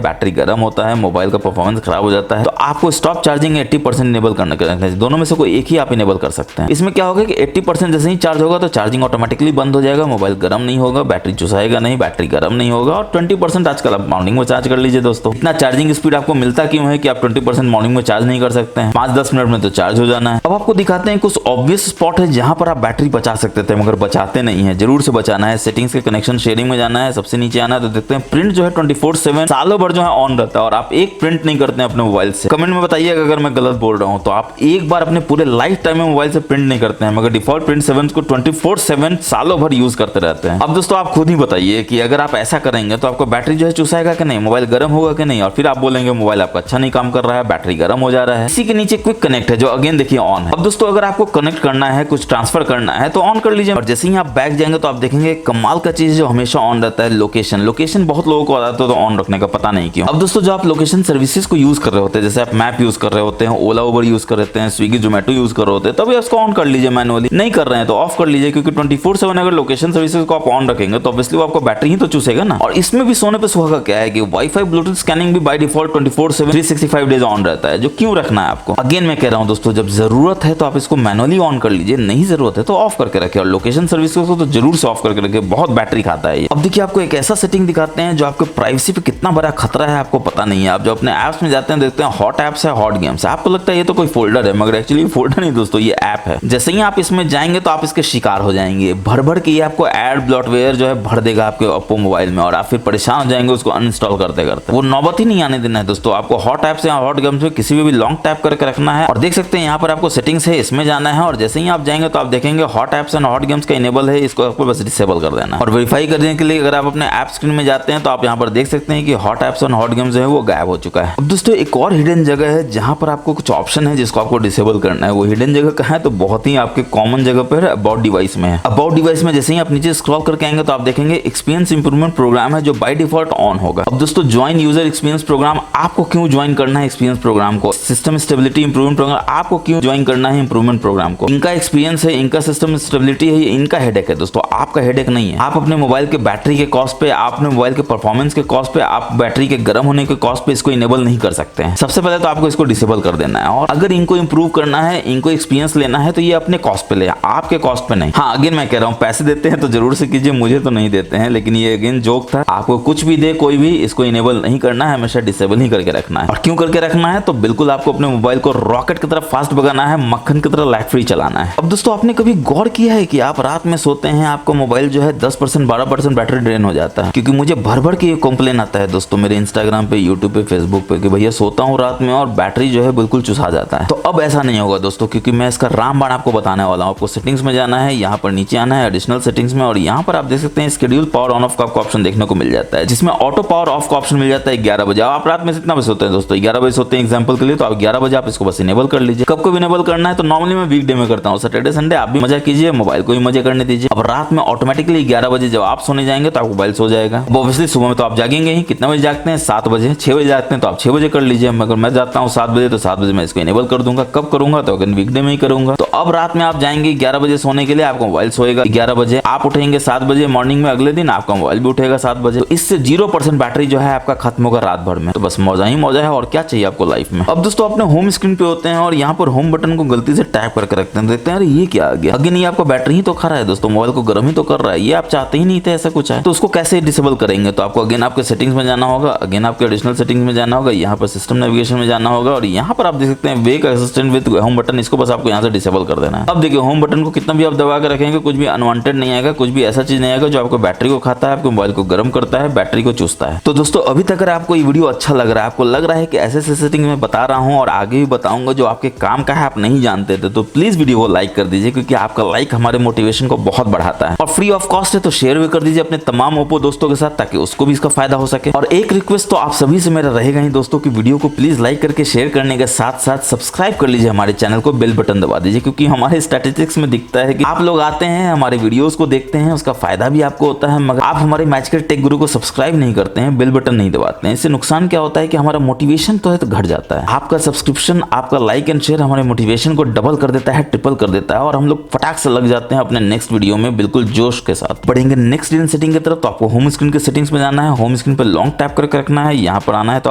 बैटरी गर्म होता है, मोबाइल का परफॉर्मेंस खराब हो जाता है। तो आपको स्टॉप चार्जिंग 80% इनेबल करना है, दोनों में से कोई एक ही आप इनेबल कर सकते हैं। इसमें क्या होगा कि 80% जैसे ही चार्ज होगा तो चार्जिंग ऑटोमेटिकली बंद हो जाएगा, मोबाइल गर्म नहीं होगा, बैटरी चुसाएगा नहीं, बैटरी गर्म नहीं होगा। और 20% आजकल आप मॉर्निंग में चार्ज कर लीजिए दोस्तों। इतना चार्जिंग स्पीड आपको मिलता क्यों है कि आप 20% मॉर्निंग में चार्ज नहीं कर सकते हैं, 5-10 मिनट में तो चार्ज हो जाना है। अब आपको दिखाते हैं कुछ ऑब्वियस स्पॉट है जहां पर आप बैटरी बचा सकते थे मगर बचाते नहीं है, जरूर से बचाना है। सेटिंग्स के कनेक्शन शेयरिंग में जाना है, सबसे नीचे आना है तो देखते हैं प्रिंट जो है 24/7 सालों भर जो है ऑन रहता है और आप एक प्रिंट नहीं करते हैं अपने मोबाइल से। कमेंट में बताइएगा अगर मैं गलत बोल रहा हूं तो। आप एक बार अपने पूरे लाइफ टाइम में मोबाइल से प्रिंट नहीं करते हैं, मगर डिफॉल्ट प्रिंट 7 को 24/7 सालों भर यूज करते रहते हैं। अब दोस्तों आप खुद ही बताइए कि अगर आप ऐसा करेंगे तो आपको बैटरी जो है चुसाएगा कि नहीं, मोबाइल गर्म होगा कि नहीं, और फिर आप बोलेंगे मोबाइल आपका अच्छा नहीं काम कर रहा है, बैटरी गर्म हो जा रहा है। इसी के नीचे क्विक कनेक्ट है जो अगेन देखिए ऑन है। अब दोस्तों अगर आपको कनेक्ट करना है, कुछ ट्रांसफर करना है तो ऑन कर लीजिए। और जैसे ही आप बैक जाएंगे तो आप देखेंगे कमाल का चीज जो हमेशा ऑन रहता है, लोकेशन बहुत लोगों को आता है तो ऑन रखने का पता नहीं क्यों। अब दोस्तों जो आप लोकेशन सर्विसेज को यूज कर रहे होते हैं, जैसे आप मैप यूज कर रहे होते हैं, ओला उबर यूज कर रहे हैं, स्विगी जोमेटो यूज कर रहे होते हैं, तभी उसको ऑन कर लीजिए मैनुअली। नहीं कर रहे हैं तो ऑफ कर लीजिए, क्योंकि 24/7 अगर लोकेशन सर्विसेज को आप ऑन रखेंगे तो ऑब्वियसली वो आपको बैटरी ही तो चूसेगा ना। और इसमें भी सोने पे सुहागा क्या है कि वाईफाई ब्लूटूथ स्कैनिंग भी बाय डिफॉल्ट 24/7 365 डेज ऑन रहता है, जो क्यों रखना है आपको। अगेन मैं कह रहा हूं दोस्तों, जब जरूरत है तो आप इसको मैनुअली ऑन कर लीजिए, नहीं जरूरत है तो ऑफ करके रखिए। और लोकेशन सर्विसेज को तो जरूर से ऑफ करके रखिए, बहुत बैटरी खाता है ये। अब देखिए आपको एक ऐसा सेटिंग दिखाते हैं जो आपको प्राइवेसी पे कितना बड़ा खतरा है आपको पता नहीं है। आप जो अपने ऐप्स में जाते हैं देखते हैं हॉट ऐप्स है, हॉट गेम्स है, आपको लगता है ये तो कोई फोल्डर है, मगर एक्चुअली फोल्डर नहीं दोस्तों, ये ऐप है। जैसे ही आप इसमें जाएंगे तो आप इसके शिकार हो जाएंगे, भर के ये आपको एड ब्लॉटवेयर जो है भर देगा आपके ओप्पो मोबाइल में और आप फिर परेशान हो जाएंगे उसको अनइंस्टॉल करते करते। वो नौबत ही नहीं आने देना है दोस्तों। आपको हॉट ऐप्स या हॉट गेम्स में किसी भी लॉन्ग टैप करके रखना है। और देख सकते हैं यहाँ पर आपको सेटिंग्स है, इसमें जाना है और जैसे ही आप जाएंगे तो आप देखेंगे hot apps and hot games का इनेबल है, इसको आपको बस डिसेबल कर देना। और वेरीफाई करने के लिए अगर आप अपने ऐप स्क्रीन में जाते हैं तो आप यहाँ पर देख सकते हैं कि hot apps and hot game जो है वो गायब हो चुका है। अब दोस्तों एक और हिडन जगह है जहां पर आपको कुछ ऑप्शन है जिसको आपको डिसेबल करना है। वो हिडन जगह कहाँ है? तो बहुत ही आपके कॉमन जगह पर अबाउट डिवाइस में है। अबाउट डिवाइस में जैसे ही आप नीचे स्क्रॉल करके आएंगे तो आप देखेंगे एक्सपीरियंस इंप्रूवमेंट प्रोग्राम है जो बाय डिफॉल्ट ऑन होगा। अब दोस्तों ज्वाइन यूजर एक्सपीरियंस प्रोग्राम, आपको क्यों ज्वाइन करना है एक्सपीरियंस प्रोग्राम को? सिस्टम स्टेबिलिटी इंप्रूवमेंट प्रोग्राम, आपको क्यों ज्वाइन करना है इंप्रूवमेंट प्रोग्राम को? इनका एक्सपीरियंस है, इनका सिस्टम स्टेबिलिटी है, इनका हेडेक है दोस्तों, आपका हेडेक नहीं है। आप अपने मोबाइल के बैटरी के कॉस्ट पे, आपने मोबाइल के परफॉर्मेंस के कॉस्ट पे, आप बैटरी के गर्म होने के कॉस्ट पे इसको इनेबल नहीं कर सकते हैं। सबसे पहले तो आपको इसको डिसेबल कर देना है। और अगर इनको इंप्रूव करना है, इनको एक्सपीरियंस लेना है तो ये अपने कॉस्ट पे ले, आपके कॉस्ट पे नहीं। हाँ अगेन मैं कह रहा हूँ पैसे देते हैं तो जरूर से कीजिए, मुझे तो नहीं देते हैं, लेकिन ये अगेन जोक था। आपको कुछ भी दे कोई भी, इसको इनेबल नहीं करना है, हमेशा डिसेबल ही करके रखना है। और क्यों करके रखना है? तो बिल्कुल आपको अपने मोबाइल को रॉकेट की तरफ फास्ट भगाना है, मक्खन की तरह लैग फ्री चलाना है। अब दोस्तों आपने कभी गौर किया है कि आप रात में सोते हैं, आपका मोबाइल जो है 10% 12% बैटरी ड्रेन हो जाता है? क्योंकि मुझे भर भर के ये कंप्लेन आता है दोस्तों मेरे इंस्टाग्राम पे, यूट्यूब पे, फेसबुक पे कि भैया सोता हूँ रात में और बैटरी जो है बिल्कुल चुसा जाता है। तो अब ऐसा नहीं होगा दोस्तों, क्योंकि मैं इसका रामबाण आपको बताने वाला हूँ। आपको सेटिंग्स में जाना है, यहाँ पर नीचे आना है एडिशनल सेटिंग्स में, और यहाँ पर आप देख सकते हैं शेड्यूल पावर ऑन ऑफ का आपको ऑप्शन देखने को मिल जाता है, जिसमें ऑटो पावर ऑफ का ऑप्शन मिल जाता है 11 बजे। आप रात में कितना बजे सोते हैं दोस्तों? 11 बजे सोते हैं एग्जाम्पल के लिए, तो आप 11 बजे आप इसको बस इनेबल कर लीजिए। कब को इनेबल करना है? तो नॉर्मली मैं वीकडे में करता हूँ, सैटरडे संडे आप भी मजा कीजिए, मोबाइल को भी मजे करने दीजिए। अब रात में ऑटोमेटिकली 11 बजे जब आप सोने जाएंगे तो आपको मोबाइल सो जाएगा। ऑब्वियसली सुबह में तो आप जागेंगे ही, कितना बजे जागते हैं? 7 बजे। 6 बजे जागते हैं तो आप 6 बजे कर लीजिए। अगर मैं जाता हूँ 7 बजे तो 7 बजे मैं इसको इनेबल कर दूंगा। कब करूंगा? तो अगर वीकडे में ही करूंगा। तो अब रात में आप जाएंगे 11 बजे सोने के लिए, आपका मोबाइल सोएगा 11 बजे, आप उठेंगे 7 बजे मॉर्निंग में, अगले दिन आपका मोबाइल भी उठेगा 7 बजे। तो इससे 0% बैटरी जो है आपका खत्म होगा रात भर में। तो बस मौजा ही मौजा है, और क्या चाहिए आपको लाइफ में। अब दोस्तों अपने होम स्क्रीन पे होते हैं और यहाँ पर होम बटन को गलती से टैप करके रखते हैं, देखते हैं अरे ये क्या आ गया। अगेन ये आपका बैटरी ही तो खा रहा है दोस्तों, मोबाइल को गर्म ही तो कर रहा है, ये आप चाहते ही नहीं थे ऐसा कुछ है। तो उसको कैसे डिसेबल करेंगे? तो आपको अगेन आपके सेटिंग्स में जाना होगा, अगेन आपके एडिशनल सेटिंग्स में जाना होगा, यहाँ पर सिस्टम नेविगेशन में जाना होगा, और यहाँ पर आप देख सकते हैं वेक असिस्टेंट विद होम बटन, इसको बस आपको यहाँ से डिसेबल कर देना है। अब देखिए होम बटन को कितना भी आप दबा के रखेंगे कुछ भी अनवांटेड नहीं आएगा, कुछ भी ऐसा चीज नहीं आएगा जो आपको बैटरी को खाता है, आपके मोबाइल को गर्म करता है, बैटरी को चूसता है। तो दोस्तों अभी तक अगर आपको ये वीडियो अच्छा लग रहा है, आपको लग रहा है कि ऐसे सेटिंग में बता रहा हूँ और आगे भी बताऊंगा जो आपके काम का है, आप नहीं जानते थे, तो प्लीज वीडियो को लाइक कर दीजिए, क्योंकि आपका लाइक हमारे मोटिवेशन को बहुत बढ़ाता है। और फ्री ऑफ कॉस्ट है तो शेयर भी कर दीजिए अपने तमाम ओप्पो दोस्तों के साथ, ताकि उसको भी इसका फायदा हो सके। और एक रिक्वेस्ट तो आप सभी से मेरा रहेगा ही दोस्तों की वीडियो को प्लीज लाइक करके शेयर करने के साथ साथ सब्सक्राइब कर लीजिए हमारे चैनल को, बेल बटन दबा दीजिए, क्योंकि हमारे स्टैटिस्टिक्स में दिखता है कि आप लोग आते हैं हमारे वीडियोस को देखते हैं, उसका फायदा भी आपको होता है, मगर आप हमारे मैजिकल टेक गुरु को सब्सक्राइब नहीं करते हैं, बेल बटन नहीं दबाते हैं। इससे नुकसान क्या होता है कि हमारा मोटिवेशन तो है तो घट जाता है। आपका सब्सक्रिप्शन, आपका लाइक एंड शेयर हमारे मोटिवेशन को डबल कर देता है, ट्रिपल कर देता है, और हम लोग फटाक से लग जाते हैं अपने नेक्स्ट वीडियो में बिल्कुल जोश के साथ। बढ़ेंगे नेक्स्ट सेटिंग की तरफ, तो आपको होम स्क्रीन के सेटिंग्स में जाना है, होम स्क्रीन पर लॉन्ग टैप करके रखना है, यहाँ पर आना है तो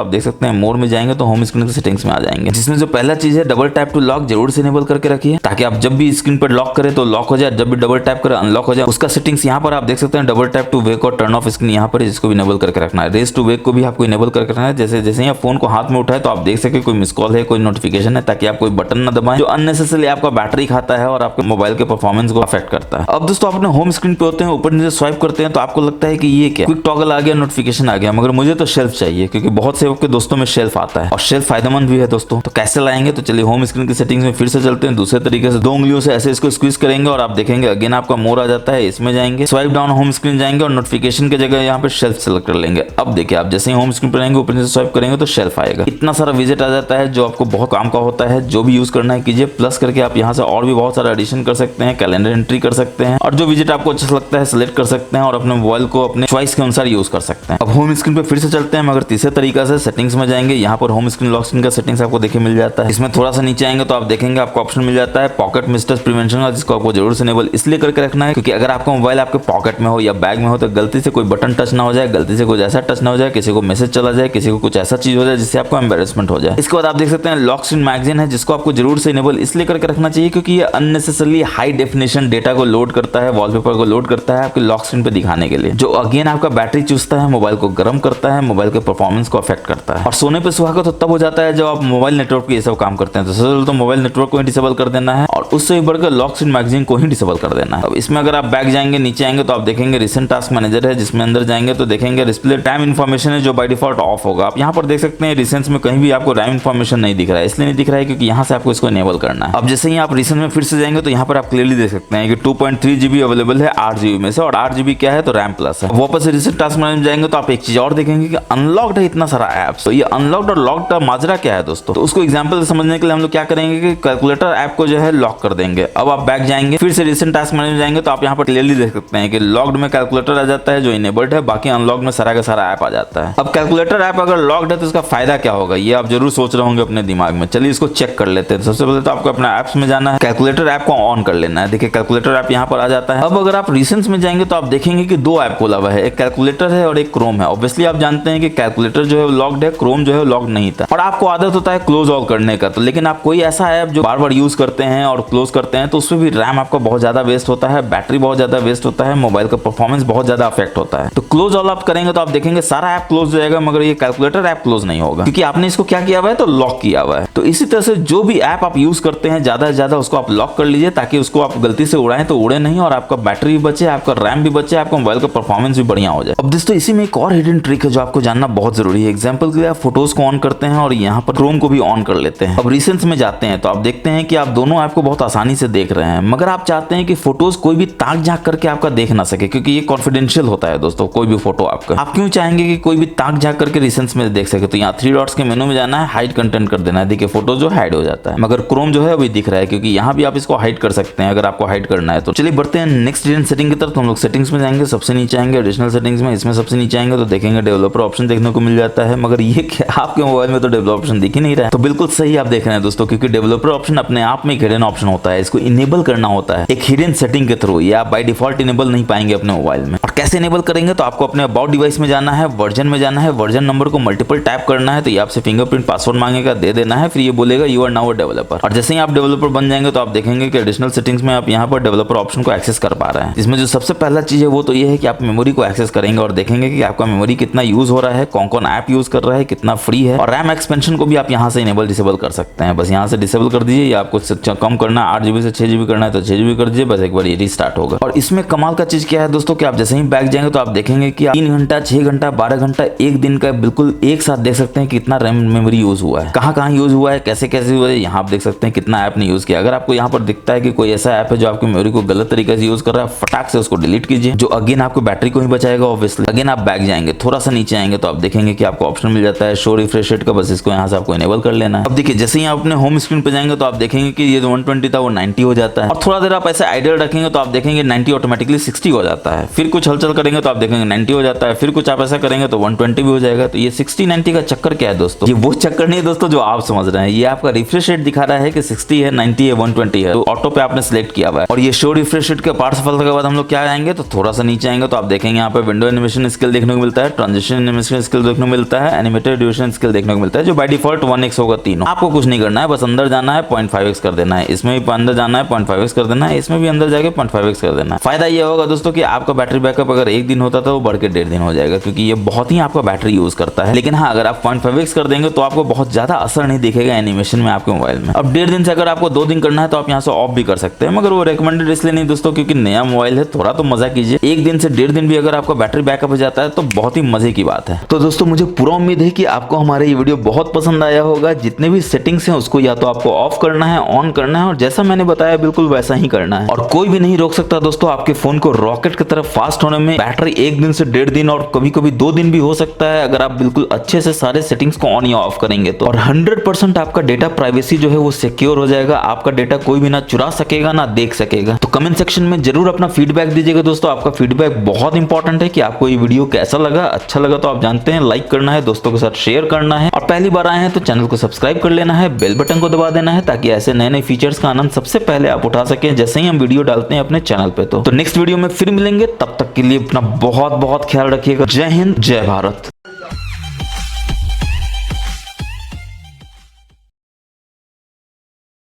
आप देख सकते हैं मोर में जाएंगे तो होम स्क्रीन के सेटिंग्स में आ जाएंगे, जिसमें जो पहला चीज है डबल टैप टू लॉक जरूर से इनेबल करके रखिए, ताकि आप जब भी स्क्रीन पर लॉक करें तो लॉक हो जाए, जब भी डबल टैप करें अनलॉक हो जाए। उसका सेटिंग्स यहाँ पर आप देख सकते हैं, डबल टैप टू वेक और टर्न ऑफ स्क्रीन यहाँ पर, जिसको भी इनेबल करके रखना है। रेस टू वेक को भी आपको इनेबल करके रखना है, जैसे जैसे ही आप फोन को हाथ में उठाए तो आप देख सके कोई मिस कॉल है, कोई नोटिफिकेशन है, ताकि आप कोई बटन ना दबाएं जो अननेसेसरी आपका बैटरी खाता है और आपके मोबाइल के परफॉर्मेंस को अफेक्ट करता है। अब दोस्तों अपने होम स्क्रीन पे होते हैं, ऊपर नीचे स्वाइप करते हैं तो आपको लगता है कि ये क्या क्विक टॉगल आ गया, नोटिफिकेशन आ गया, मगर मुझे तो शेल्फ चाहिए, क्योंकि बहुत से आपके दोस्तों में शेल्फ आता है और शेल्फ फायदेमंद भी है दोस्तों। तो कैसे लाएंगे? तो चलिए होम स्क्रीन की सेटिंग्स में फिर से चलते हैं, दूसरे तरीके से 2 उंगलियों से ऐसे इसको स्क्वीज करेंगे और आप देखेंगे अगेन आपका मोर आ जाता है, इसमें जाएंगे, स्वाइप डाउन होम स्क्रीन जाएंगे और नोटिफिकेशन की जगह यहाँ पे शेल्फ सेलेक्ट कर लेंगे। अब देखिए आप जैसे ही होम स्क्रीन पर आएंगे ऊपर से स्वाइप करेंगे तो शेल्फ आएगा, इतना सारा विजेट आ जाता है जो आपको बहुत काम का होता है। जो भी यूज करना है कीजिए, प्लस करके आप यहाँ से और भी बहुत सारा एडिशन कर सकते हैं, कैलेंडर एंट्री कर सकते हैं, और जो विजेट आपको अच्छा लगता है सिलेक्ट कर सकते हैं और अपने मोबाइल को अपने चॉइस के अनुसार यूज कर सकते हैं। अब होम स्क्रीन पे फिर से चलते हैं, मगर तीसरे तरीका से सेटिंग्स में जाएंगे, यहाँ पर होम स्क्रीन लॉक स्क्रीन का सेटिंग्स आपको देखिए मिल जाता है। इसमें थोड़ा सा नीचे आएंगे तो आप देखेंगे आपको ऑप्शन मिल जाता है पॉकेट मिस्टेक्स प्रिवेंशन का, जिसको आपको जरूर से इनेबल इसलिए करके रखना है क्योंकि अगर आपका मोबाइल आपके पॉकेट में हो या बैग में हो तो गलती से कोई बटन टच ना हो जाए, गलती से कुछ ऐसा टच ना हो जाए, किसी को मैसेज चला जाए, किसी को कुछ ऐसा चीज हो जाए जिससे आपको एम्बेरसमेंट हो जाए। इसके बाद आप देख सकते हैं लॉक स्क्रीन मैगजीन है, जिसको आपको जरूर से इनेबल इसलिए करके रखना चाहिए क्योंकि ये अननेसेसरली हाई डेफिनेशन डेटा को लोड करता है, वॉलपेपर को लोड करता है आपके लॉक स्क्रीन पे दिखाने के लिए, जो अगेन आपका बैटरी चूसता है, मोबाइल को गर्म करता है, मोबाइल के परफॉर्मेंस को अफेक्ट करता है। और सोने पे सुहागा तो तब हो जाता है जब आप मोबाइल नेटवर्क पे ये सब काम करते हैं। तो सबसे पहले तो मोबाइल नेटवर्क को ही डिसेबल कर देना है और उससे बढ़कर लॉक स्क्रीन मैगजीन को ही डिसेबल कर देना है। अब इसमें अगर आप बैक जाएंगे, नीचे आएंगे तो आप देखेंगे रिसेंट टास्क मैनेजर है, जिसमें अंदर जाएंगे तो देखेंगे डिस्प्ले टाइम इन्फॉर्मेशन है जो बाय डिफॉल्ट ऑफ होगा। आप यहाँ पर देख सकते हैं रिसेंट्स में कहीं भी आपको टाइम इन्फॉर्मेशन नहीं दिख रहा है, इसलिए नहीं दिख रहा है क्योंकि यहाँ से आपको इसको इनेबल करना है। अब जैसे ही आप रिसेंट में फिर से जाएंगे तो यहाँ पर आप क्लियरली देख सकते हैं कि 2.3 GB अवेलेबल है 8 GB में से, और 8 GB क्या है तो रैम प्लस है। वापस से रिसेंट टास्क मैनेजर जाएंगे तो आप एक चीज और देखेंगे कि अनलॉक अनलॉक्ड है इतना सारा ऐप्स। तो ये अनलॉक्ड और लॉक्ड का माजरा क्या है दोस्तों, तो उसको एग्जांपल से समझने के लिए हम लोग क्या करेंगे कि कैलकुलेटर ऐप को जो है लॉक कर देंगे। अब आप बैक जाएंगे, फिर से रिसेंट टास्क मैनेजर में जाएंगे, तो आप यहाँ पर क्लियरली देख सकते हैं कि लॉक्ड में कैलकुलेटर आ जाता है जो इनेबल्ड है, बाकी अनलॉक्ड में सारा का सारा ऐप आ जाता है। अब कैलकुलेटर ऐप अगर लॉक्ड है तो इसका फायदा क्या होगा, ये आप जरूर सोच रहे होंगे अपने दिमाग में। चलिए इसको चेक कर लेते हैं। सबसे पहले तो आपको अपना ऐप्स में जाना है, कैलकुलेटर ऐप को ऑन कर लेना है। देखिए कैलकुलेटर ऐप यहाँ पर आ जाता है। अब अगर आप रिसेंट्स में जाएंगे तो आप देखेंगे कि दो ऐप खोला हुआ है, एक कैलकुलेटर है और एक क्रोम है। ऑब्वियसली आप जानते हैं कि कैलकुलेटर जो है लॉक्ड है, क्रोम जो है लॉक्ड नहीं था। और आपको आदत होता है क्लोज ऑल करने का, तो लेकिन आप कोई ऐसा ऐप जो बार बार यूज करते हैं और क्लोज करते हैं तो उसमें भी रैम आपका बहुत ज्यादा वेस्ट होता है, बैटरी बहुत ज्यादा वेस्ट होता है, मोबाइल का परफॉर्मेंस बहुत ज्यादा अफेक्ट होता है। तो क्लोज ऑल आप करेंगे तो आप देखेंगे सारा ऐप क्लोज हो जाएगा, मगर ये कैलकुलेटर ऐप क्लोज नहीं होगा, क्योंकि आपने इसको क्या किया हुआ है, तो लॉक किया हुआ है। तो इसी तरह से जो भी ऐप आप यूज करते हैं ज्यादा से ज्यादा उसको आप लॉक कर लीजिए, ताकि उसको आप गलती से उड़ाएं तो उड़े नहीं, और आपका बैटरी भी बचे, आपका रैम भी बचे, आपका मोबाइल का परफॉर्मेंस भी बढ़िया हो जाए। अब दोस्तों इसी में एक और हिडन ट्रिक है जो आपको जानना बहुत जरूरी है। एग्जांपल के लिए आप फोटोज को ऑन करते हैं और यहाँ पर क्रोम को भी ऑन कर लेते हैं। अब रिसेंट्स में जाते हैं तो आप देखते हैं कि आप दोनों ऐप को बहुत आसानी से देख रहे हैं, मगर आप चाहते हैं कि फोटोज कोई भी ताक झांक करके आपका देख ना सके, क्योंकि ये कॉन्फिडेंशियल होता है दोस्तों। कोई भी फोटो आपका, आप क्यों चाहेंगे कि कोई भी ताक झांक करके रिसेंट्स में देख सके? तो यहाँ 3 डॉट्स के मेनू में जाना है, हाइड कंटेंट कर देना है। देखिए फोटो जो हाइड हो जाता है, मगर क्रोम जो है अभी दिख रहा है, क्योंकि यहाँ भी आप इसको हाइड कर सकते हैं अगर आपको हाइड करना है तो। चलिए बढ़ते हैं नेक्स्ट हिडन सेटिंग की तरफ। तो हम लोग सेटिंग्स में जाएंगे, सबसे नीचे आएंगे एडिशनल सेटिंग्स में, इसमें सबसे नीचे आएंगे तो देखेंगे डेवलपर ऑप्शन देखने को मिल जाता है, मगर ये क्या आपके मोबाइल में तो डेवलपर ऑप्शन दिख ही नहीं रहा है। तो बिल्कुल सही आप देख रहे हैं दोस्तों, क्योंकि डेवलपर ऑप्शन अपने आप में एक हिडन ऑप्शन होता है, इसको इनेबल करना होता है एक हिडन सेटिंग के थ्रू। ये आप बाय डिफॉल्ट इनेबल नहीं पाएंगे अपने मोबाइल में। और कैसे इनेबल करेंगे, तो आपको अपने अबाउट डिवाइस में जाना है, वर्जन में जाना है, वर्जन नंबर को मल्टीपल टैप करना है, तो ये आपसे फिंगरप्रिंट पासवर्ड मांगेगा, दे देना है, फिर ये बोलेगा you are now a developer. और जैसे ही आप डेवलपर बन जाएंगे तो आप देखेंगे कि एडिशनल सेटिंग्स में आप यहाँ पर डेवलपर ऑप्शन को एक्सेस कर पा रहे हैं। इसमें जो सबसे पहला चीज है वो तो ये है कि आप मेमोरी को एक्सेस करेंगे और देखेंगे कि आपका मेमोरी कितना यूज हो रहा है, कौन कौन ऐप यूज कर रहा है, कितना फ्री है। और रैम एक्सपेंशन को भी आप यहाँ से इनेबल डिसेबल कर सकते हैं। बस यहाँ से डिसेबल कर दीजिए, या आपको कम करना है 8 GB से 6 GB करना है तो 6 GB कर दीजिए, बस एक बार ये रिस्टार्ट होगा। और इसमें कमाल का चीज क्या है दोस्तों कि आप जैसे ही बैक जाएंगे तो आप देखेंगे कि 3 घंटा, 6 घंटा, 12 घंटा, एक दिन का बिल्कुल एक साथ देख सकते हैं कितना रैम मेमोरी यूज हुआ है, कहाँ यूज हुआ है, कैसे कैसे हुआ है। यहाँ आप देख सकते हैं कितना ऐप ने यूज किया। अगर आपको यहाँ पर दिखता है कि कोई ऐसा ऐप है जो आपकी मेमोरी को गलत तरीके से यूज कर रहा है, फटाक से उसको डिलीट कीजिए, जो अगेन आपको बैटरी को ही बचाएगा ऑब्वियसली। अगेन आप बैक जाएंगे, थोड़ा सा नीचे आएंगे तो आप देखेंगे कि आपको ऑप्शन मिल जाता है शो रिफ्रेश रेट का, बस इसको यहाँ से आपको इनेबल कर लेना है। अब देखिए जैसे ही आप अपने होम स्क्रीन पे जाएंगे तो आप देखेंगे कि ये जो 120 था वो 90 हो जाता है। और थोड़ा देर आप ऐसे आइडियल रखेंगे तो आप देखेंगे 90 ऑटोमेटिकली 60 हो जाता है। फिर कुछ हलचल करेंगे तो आप देखेंगे 90 हो जाता है, फिर कुछ आप ऐसा करेंगे तो 120 भी हो जाएगा। तो ये 60-90 का चक्कर क्या है दोस्तों? ये वो चक्कर नहीं है दोस्तों जो आप समझ रहे हैं। ये आपका रिफ्रेश रेट दिखा रहा है कि 60 है, 90 है, 120 है, तो ऑटो पे आपने सिलेक्ट किया हुआ है। और ये शो रिफ्रेश रेट के पार्ट सफलता के बाद हम लोग क्या आएंगे तो थोड़ा सा नीचे आएंगे तो आप देखेंगे यहाँ पे विंडो एनिमेशन स्किल देखने को मिलता है, ट्रांजिशन एनिमेशन स्किल देखने को मिलता है, एनिमेटेड ड्यूरेशन स्किल देखने को मिलता है, जो बाय डिफॉल्ट 1x होगा तीनों। आपको कुछ नहीं करना है, बस अंदर जाना है 0.5x कर देना है, इसमें भी अंदर जाना है 0.5x कर देना है, इसमें भी अंदर जाके 0.5x कर देना है। फायदा ये होगा दोस्तों कि आपका बैटरी बैकअप अगर 1 दिन होता था वो बढ़ के 1.5 दिन हो जाएगा, क्योंकि ये बहुत ही आपका बैटरी यूज करता है। लेकिन हाँ, अगर आप 0.5x कर देंगे तो आपको बहुत ज्यादा असर नहीं दिखेगा एनिमेशन में आपके मोबाइल में। अब 1.5 दिन से अगर आपको 2 दिन करना है तो आप यहाँ से ऑफ भी कर सकते हैं, मगर वो रिकमेंडेड इसलिए नहीं दोस्तों क्योंकि नया मोबाइल है, थोड़ा तो मजा कीजिए। 1 दिन से 1.5 दिन भी अगर आपका बैटरी बैकअप हो जाता है तो बहुत ही मजे की बात है। तो दोस्तों मुझे पूरा उम्मीद है कि आपको हमारा ये वीडियो बहुत पसंद आया होगा। जितने भी सेटिंग्स हैं उसको या तो आपको ऑफ करना है, ऑन करना है, और जैसा मैंने बताया बिल्कुल वैसा ही करना है। और कोई भी नहीं रोक सकता दोस्तों आपके फोन को रॉकेट की तरफ फास्ट होने में। बैटरी 1 दिन से 1.5 दिन और कभी कभी 2 दिन भी हो सकता है अगर आप बिल्कुल अच्छे से सारे सेटिंग्स को ऑन या ऑफ करेंगे तो। और 100% आपका डेटा प्राइवेसी जो है वो सिक्योर हो जाएगा। आपका डेटा कोई भी ना चुरा सकेगा ना देख सकेगा। तो कमेंट सेक्शन में जरूर अपना फीडबैक दीजिएगा दोस्तों। आपका फीडबैक बहुत इंपॉर्टेंट है कि आपको ये वीडियो कैसा लगा। अच्छा लगा तो आप जानते हैं लाइक करना है, दोस्तों के साथ शेयर करना है, और पहली बार आए हैं तो चैनल को सब्सक्राइब कर लेना है, बेल बटन को दबा देना है ताकि ऐसे नए नए फीचर्स का आनंद सबसे पहले आप उठा सकें जैसे ही हम वीडियो डालते हैं अपने चैनल पे। तो नेक्स्ट वीडियो में फिर मिलेंगे, तब तक के लिए अपना बहुत बहुत ख्याल रखिएगा। जय हिंद, जय भारत।